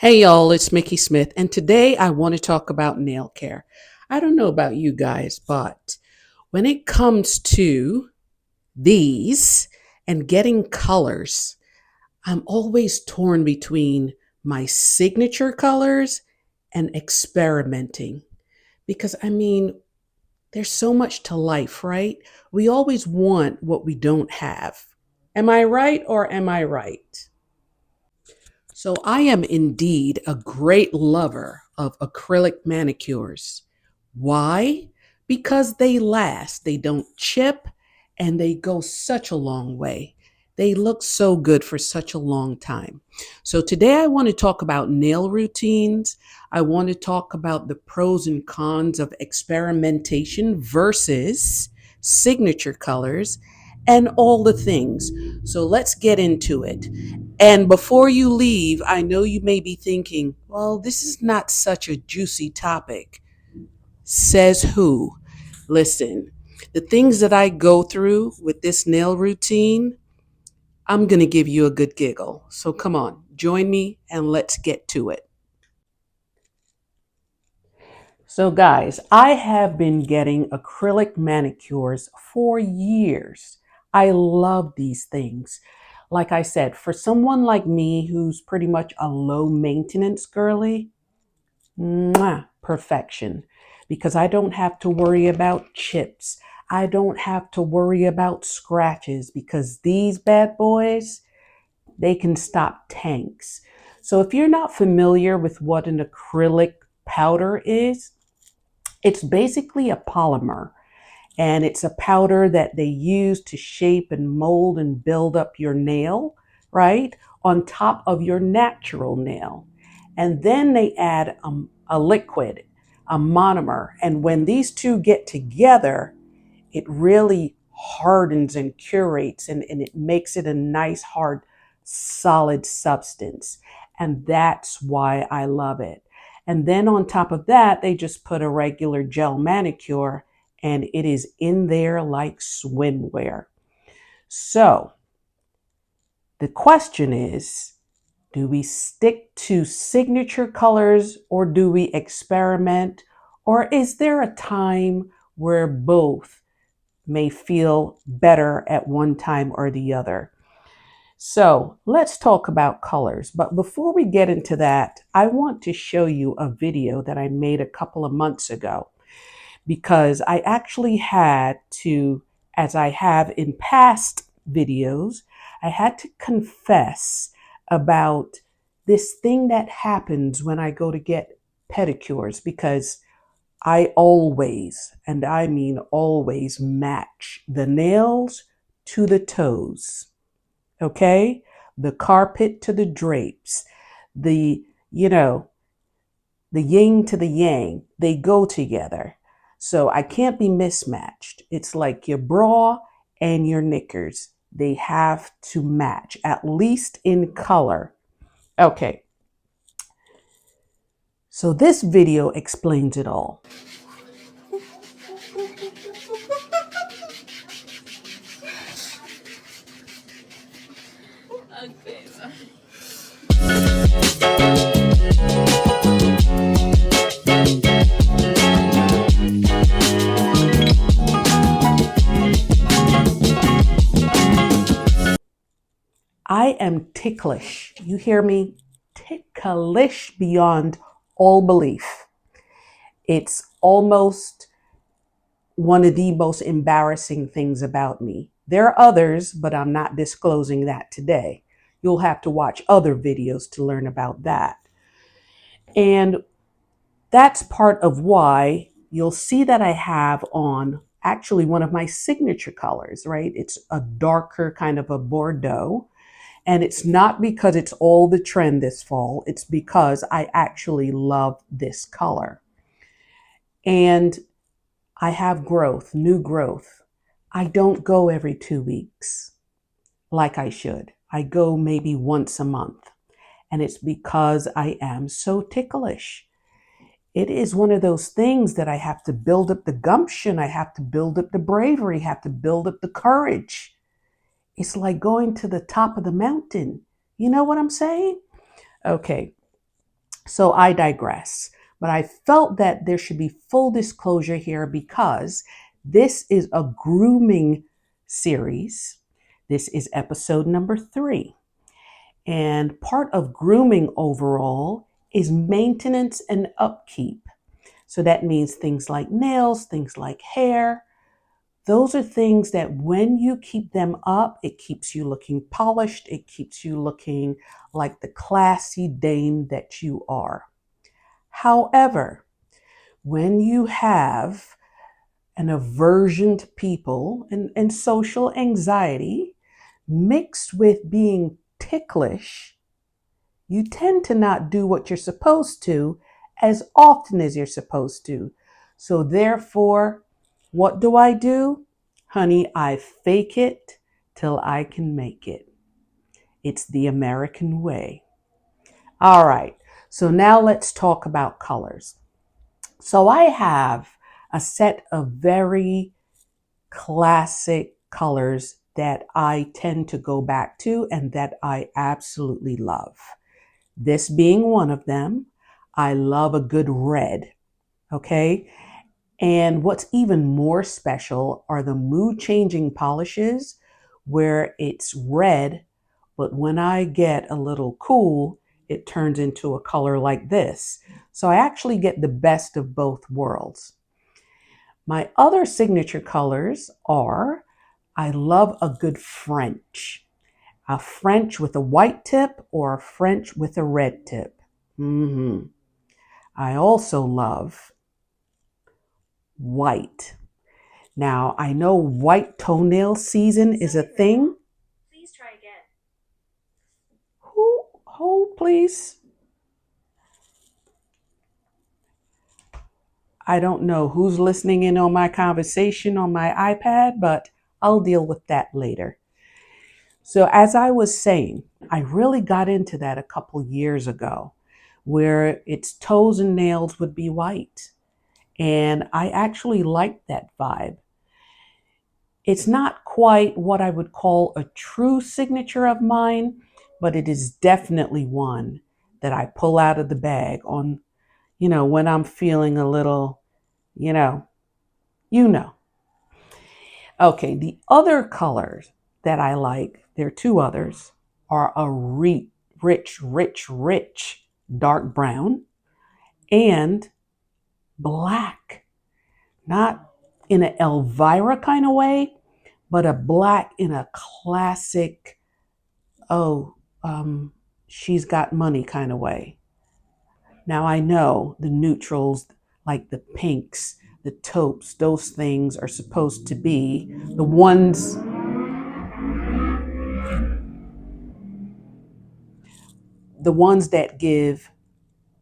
Hey y'all, it's Mickey Smith, and today I want to talk about nail care. I don't know about you guys, but when it comes to these and getting colors, I'm always torn between my signature colors and experimenting. Because there's so much to life, right? We always want what we don't have. Am I right or am I right? So I am indeed a great lover of acrylic manicures. Why? Because they last, they don't chip, and they go such a long way. They look so good for such a long time. So today I want to talk about nail routines. I want to talk about the pros and cons of experimentation versus signature colors and all the things. So let's get into it. And before you leave, I know you may be thinking, well, this is not such a juicy topic. Says who? Listen, the things that I go through with this nail routine, I'm going to give you a good giggle. So come on, join me and let's get to it. So, guys, I have been getting acrylic manicures for years. I love these things. Like I said, for someone like me who's pretty much a low maintenance girly, perfection. Because I don't have to worry about chips. I don't have to worry about scratches because these bad boys, they can stop tanks. So, if you're not familiar with what an acrylic powder is, it's basically a polymer, and it's a powder that they use to shape and mold and build up your nail, right? On top of your natural nail. And then they add a liquid, a monomer. And when these two get together, it really hardens and curates and it makes it a nice, hard, solid substance. And that's why I love it. And then on top of that, they just put a regular gel manicure and it is in there like swimwear. So the question is, do we stick to signature colors or do we experiment? Or is there a time where both may feel better at one time or the other? So let's talk about colors. But before we get into that, I want to show you a video that I made a couple of months ago because I actually had to, as I have in past videos, I had to confess about this thing that happens when I go to get pedicures because I always, and I mean always, match the nails to the toes. Okay? The carpet to the drapes, the, you know, the yin to the yang, they go together. So I can't be mismatched. It's like your bra and your knickers. They have to match, at least in color. Okay, so this video explains it all. I am ticklish. You hear me? Ticklish beyond all belief. It's almost one of the most embarrassing things about me. There are others, but I'm not disclosing that today. You'll have to watch other videos to learn about that. And that's part of why you'll see that I have on actually one of my signature colors, right? It's a darker kind of a Bordeaux. And it's not because it's all the trend this fall. It's because I actually love this color. And I have growth, new growth. I don't go every 2 weeks like I should. I go maybe once a month. And it's because I am so ticklish. It is one of those things that I have to build up the gumption. I have to build up the bravery, have to build up the courage. It's like going to the top of the mountain. You know what I'm saying? Okay. So I digress. But I felt that there should be full disclosure here because this is a grooming series. This is episode number 3. And part of grooming overall is maintenance and upkeep. So that means things like nails, things like hair. Those are things that when you keep them up, it keeps you looking polished. It keeps you looking like the classy dame that you are. However, when you have an aversion to people and social anxiety mixed with being ticklish, you tend to not do what you're supposed to as often as you're supposed to. So therefore, what do? Honey, I fake it till I can make it. It's the American way. All right, so now let's talk about colors. So I have a set of very classic colors that I tend to go back to and that I absolutely love. This being one of them. I love a good red, okay? And what's even more special are the mood changing polishes where it's red, but when I get a little cool, it turns into a color like this. So I actually get the best of both worlds. My other signature colors are I love a good French. A French with a white tip or a French with a red tip. I also love white. Now, I know white toenail season is a thing. Please try again. Hold, please. I don't know who's listening in on my conversation on my iPad, but I'll deal with that later. So, as I was saying, I really got into that a couple years ago where its toes and nails would be white. And I actually liked that vibe. It's not quite what I would call a true signature of mine, but it is definitely one that I pull out of the bag on, when I'm feeling a little, you know, you know. Okay, the other colors that I like, there are 2 others, are a rich dark brown and black. Not in an Elvira kind of way, but a black in a classic, oh, she's got money kind of way. Now I know the neutrals, like the pinks, the taupes, those things are supposed to be the ones that give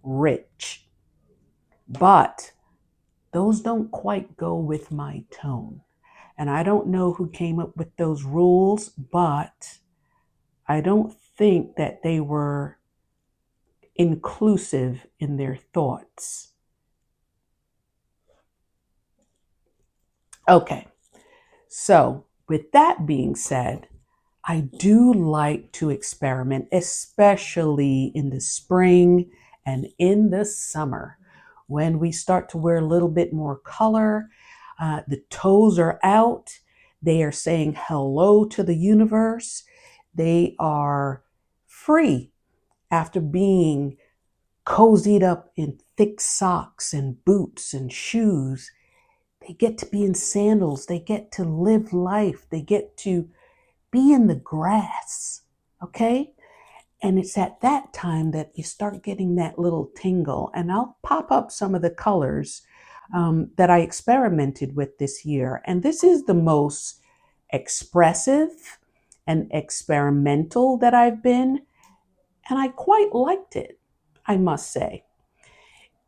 rich. But those don't quite go with my tone. And I don't know who came up with those rules, but I don't think that they were inclusive in their thoughts. Okay, so with that being said, I do like to experiment, especially in the spring and in the summer when we start to wear a little bit more color. The toes are out. They are saying hello to the universe. They are free after being cozied up in thick socks and boots and shoes. They get to be in sandals. They get to live life. They get to be in the grass. Okay? And it's at that time that you start getting that little tingle. And I'll pop up some of the colors that I experimented with this year. And this is the most expressive and experimental that I've been. And I quite liked it, I must say.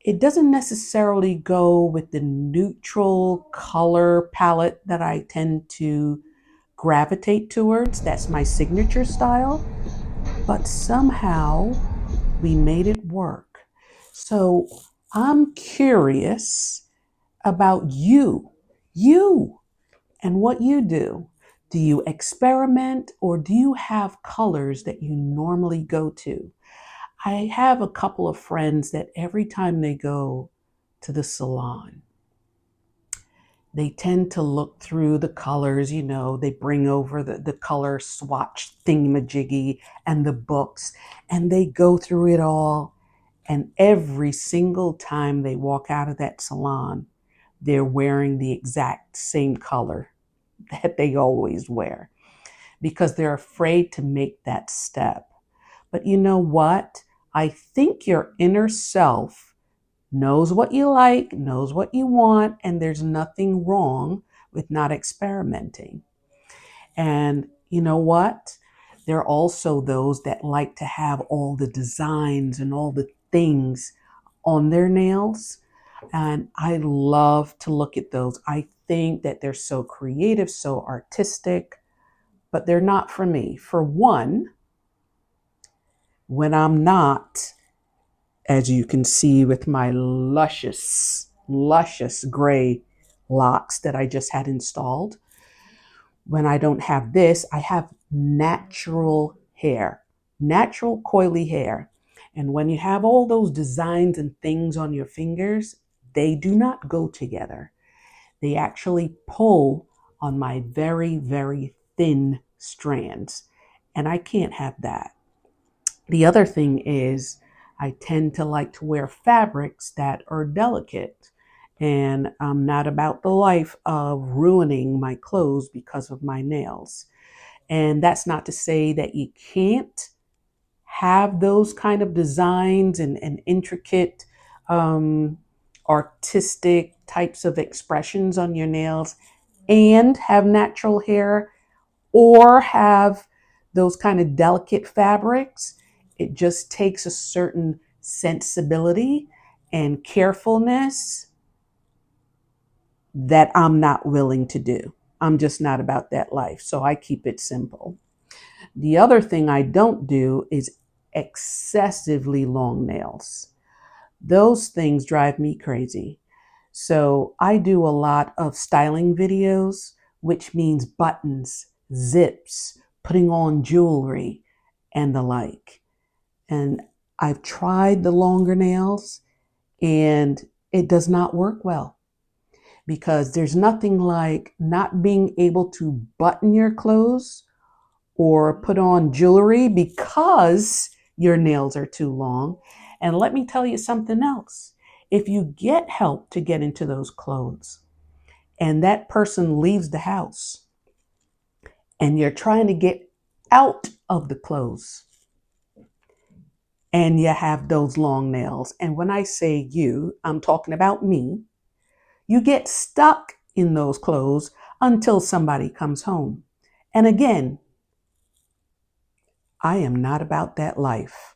It doesn't necessarily go with the neutral color palette that I tend to gravitate towards. That's my signature style. But somehow we made it work. So I'm curious about you and what you do. Do you experiment or do you have colors that you normally go to? I have a couple of friends that every time they go to the salon, they tend to look through the colors, they bring over the color swatch thingamajiggy and the books, and they go through it all. And every single time they walk out of that salon, they're wearing the exact same color that they always wear because they're afraid to make that step. But you know what? I think your inner self knows what you like, knows what you want, and there's nothing wrong with not experimenting. And you know what? There are also those that like to have all the designs and all the things on their nails. And I love to look at those. I think that they're so creative, so artistic, but they're not for me. For one, when I'm not, as you can see with my luscious, luscious gray locks that I just had installed, when I don't have this, I have natural hair, natural coily hair. And when you have all those designs and things on your fingers, they do not go together. They actually pull on my very, very thin strands. And I can't have that. The other thing is, I tend to like to wear fabrics that are delicate. And I'm not about the life of ruining my clothes because of my nails. And that's not to say that you can't have those kind of designs and intricate artistic types of expressions on your nails and have natural hair or have those kind of delicate fabrics. It just takes a certain sensibility and carefulness that I'm not willing to do. I'm just not about that life. So I keep it simple. The other thing I don't do is excessively long nails. Those things drive me crazy. So I do a lot of styling videos, which means buttons, zips, putting on jewelry, and the like. And I've tried the longer nails and it does not work well because there's nothing like not being able to button your clothes or put on jewelry because your nails are too long. And let me tell you something else. If you get help to get into those clothes and that person leaves the house and you're trying to get out of the clothes and you have those long nails, and when I say you, I'm talking about me, you get stuck in those clothes until somebody comes home. And again, I am not about that life.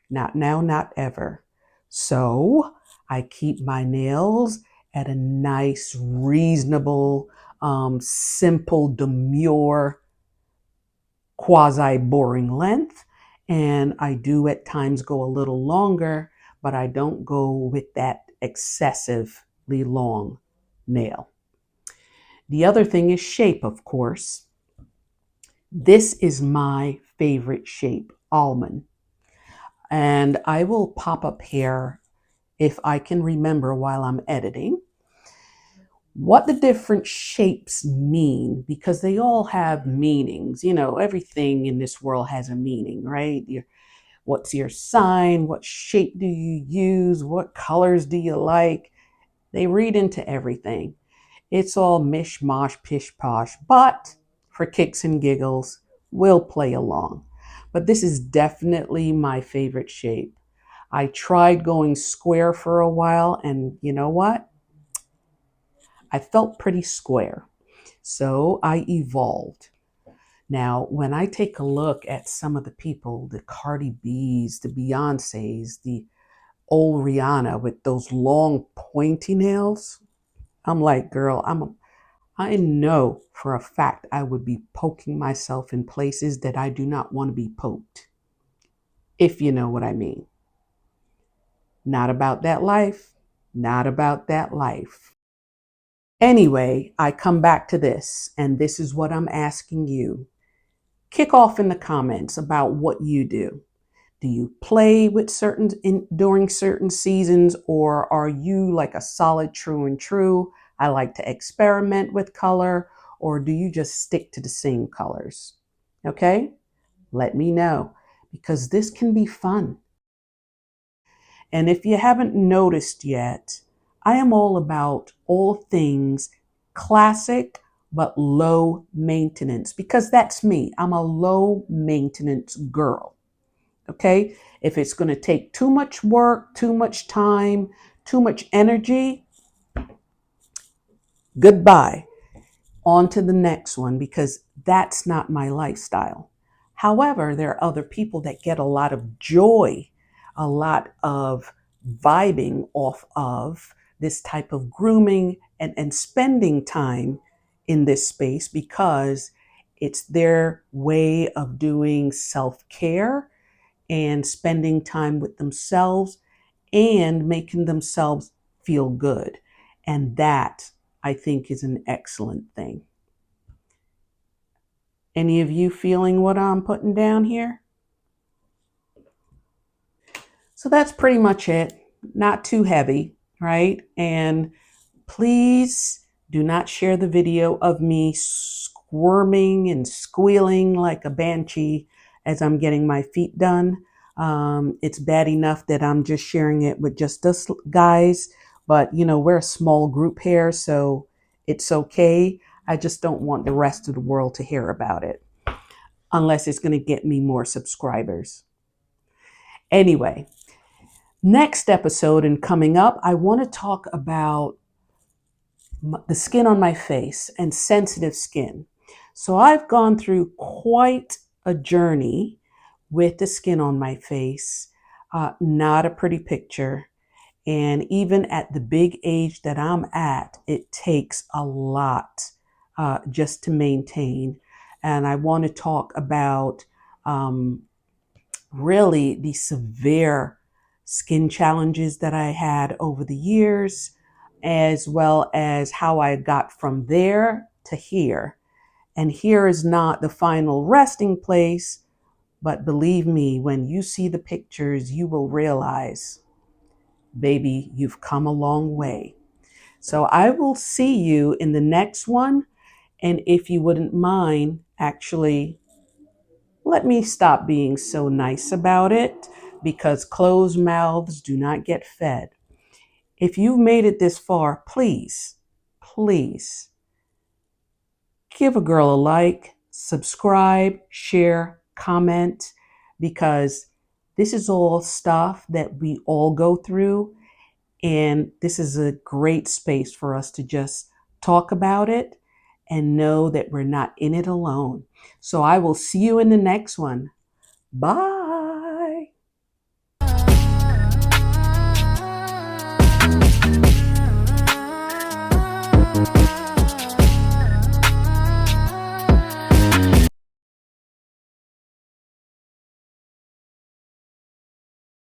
Not now, not ever. So I keep my nails at a nice, reasonable, simple, demure, quasi-boring length. And I do at times go a little longer, but I don't go with that excessively long nail. The other thing is shape, of course. This is my favorite shape, almond. And I will pop up here if I can remember while I'm editing what the different shapes mean, because they all have meanings. Everything in this world has a meaning, right? What's your sign? What shape do you use? What colors do you like? They read into everything. It's all mishmash, pish posh, but for kicks and giggles, we'll play along. But this is definitely my favorite shape. I tried going square for a while, and you know what? I felt pretty square. So I evolved. Now, when I take a look at some of the people, the Cardi B's, the Beyoncé's, the old Rihanna with those long pointy nails, I'm like, girl, I know for a fact I would be poking myself in places that I do not want to be poked, if you know what I mean. Not about that life. Not about that life. Anyway, I come back to this, and this is what I'm asking you. Kick off in the comments about what you do. Do you play with during certain seasons, or are you like a solid true and true? I like to experiment with color, or do you just stick to the same colors? Okay, let me know, because this can be fun. And if you haven't noticed yet, I am all about all things classic but low maintenance, because that's me. I'm a low maintenance girl. Okay? If it's going to take too much work, too much time, too much energy, goodbye. On to the next one, because that's not my lifestyle. However, there are other people that get a lot of joy, a lot of vibing off of this type of grooming and spending time in this space, because it's their way of doing self-care and spending time with themselves and making themselves feel good. And that, I think, is an excellent thing. Any of you feeling what I'm putting down here? So that's pretty much it. Not too heavy, right? And please do not share the video of me squirming and squealing like a banshee as I'm getting my feet done. It's bad enough that I'm just sharing it with just us guys, but we're a small group here, so it's okay. I just don't want the rest of the world to hear about it, unless it's going to get me more subscribers. Anyway, next episode and coming up, I want to talk about the skin on my face and sensitive skin. So I've gone through quite a journey with the skin on my face. Not a pretty picture. And even at the big age that I'm at, it takes a lot just to maintain. And I want to talk about really the severe skin challenges that I had over the years, as well as how I got from there to here. And here is not the final resting place, but believe me, when you see the pictures, you will realize, baby, you've come a long way. So I will see you in the next one. And if you wouldn't mind, actually, let me stop being so nice about it, because closed mouths do not get fed. If you've made it this far, please, please give a girl a like, subscribe, share, comment, because this is all stuff that we all go through. And this is a great space for us to just talk about it and know that we're not in it alone. So I will see you in the next one. Bye.